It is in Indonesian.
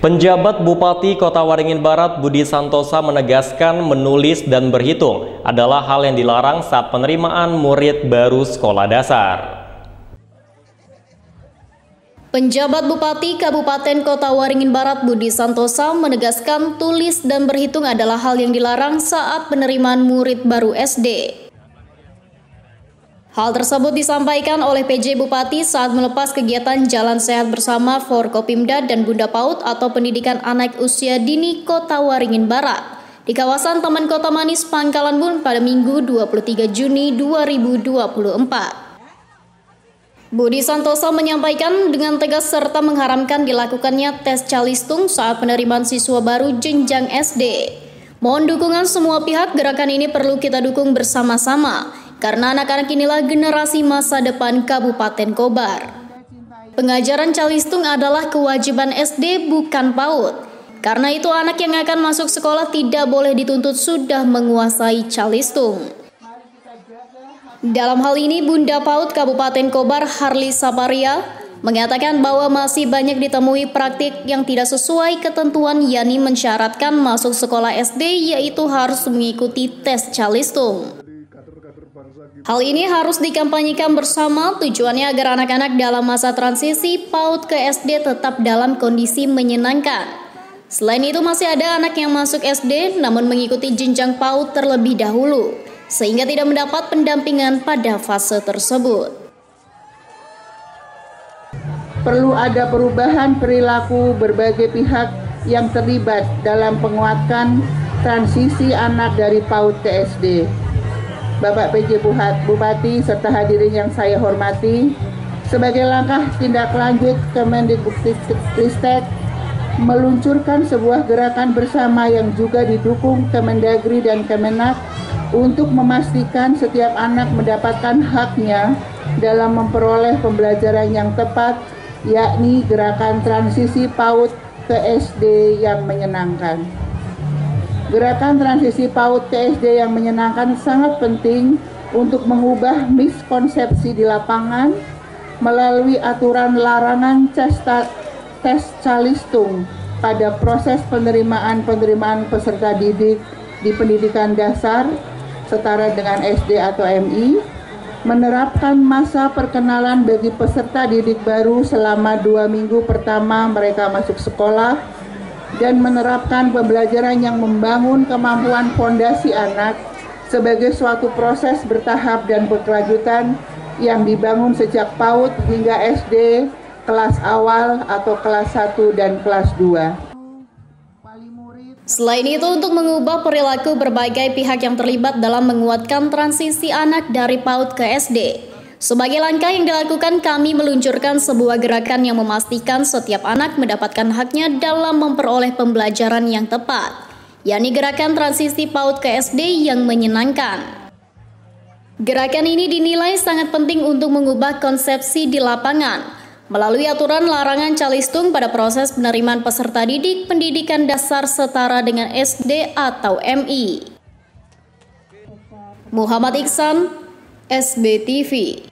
Penjabat Bupati Kota Waringin Barat Budi Santosa menegaskan menulis dan berhitung adalah hal yang dilarang saat penerimaan murid baru sekolah dasar. Penjabat Bupati Kabupaten Kota Waringin Barat Budi Santosa menegaskan tulis dan berhitung adalah hal yang dilarang saat penerimaan murid baru SD. Hal tersebut disampaikan oleh PJ Bupati saat melepas kegiatan Jalan Sehat Bersama Forkopimda dan Bunda PAUD atau Pendidikan Anak Usia Dini Kota Waringin Barat di kawasan Taman Kota Manis Pangkalan Bun pada Minggu 23 Juni 2024. Budi Santosa menyampaikan dengan tegas serta mengharamkan dilakukannya tes calistung saat penerimaan siswa baru jenjang SD. Mohon dukungan semua pihak, gerakan ini perlu kita dukung bersama-sama. Karena anak-anak inilah generasi masa depan Kabupaten Kobar. Pengajaran calistung adalah kewajiban SD bukan PAUD. Karena itu anak yang akan masuk sekolah tidak boleh dituntut sudah menguasai calistung. Dalam hal ini Bunda PAUD Kabupaten Kobar Harli Saparia mengatakan bahwa masih banyak ditemui praktik yang tidak sesuai ketentuan, yakni mensyaratkan masuk sekolah SD yaitu harus mengikuti tes calistung. Hal ini harus dikampanyekan bersama, tujuannya agar anak-anak dalam masa transisi PAUD ke SD tetap dalam kondisi menyenangkan. Selain itu masih ada anak yang masuk SD namun mengikuti jenjang PAUD terlebih dahulu, sehingga tidak mendapat pendampingan pada fase tersebut. Perlu ada perubahan perilaku berbagai pihak yang terlibat dalam penguatan transisi anak dari PAUD ke SD. Bapak PJ Bupati serta hadirin yang saya hormati, sebagai langkah tindak lanjut Kemendikbudristek meluncurkan sebuah gerakan bersama yang juga didukung Kemendagri dan Kemenak untuk memastikan setiap anak mendapatkan haknya dalam memperoleh pembelajaran yang tepat, yakni gerakan transisi PAUD ke SD yang menyenangkan. Gerakan transisi PAUD ke SD yang menyenangkan sangat penting untuk mengubah miskonsepsi di lapangan melalui aturan larangan tes calistung pada proses penerimaan peserta didik di pendidikan dasar setara dengan SD atau MI, menerapkan masa perkenalan bagi peserta didik baru selama 2 minggu pertama mereka masuk sekolah, dan menerapkan pembelajaran yang membangun kemampuan fondasi anak sebagai suatu proses bertahap dan berkelanjutan yang dibangun sejak PAUD hingga SD, kelas awal atau kelas 1 dan kelas 2. Selain itu, untuk mengubah perilaku berbagai pihak yang terlibat dalam menguatkan transisi anak dari PAUD ke SD, sebagai langkah yang dilakukan, kami meluncurkan sebuah gerakan yang memastikan setiap anak mendapatkan haknya dalam memperoleh pembelajaran yang tepat, yakni gerakan transisi PAUD ke SD yang menyenangkan. Gerakan ini dinilai sangat penting untuk mengubah konsepsi di lapangan, melalui aturan larangan calistung pada proses penerimaan peserta didik pendidikan dasar setara dengan SD atau MI. Muhammad Iksan, SBTV.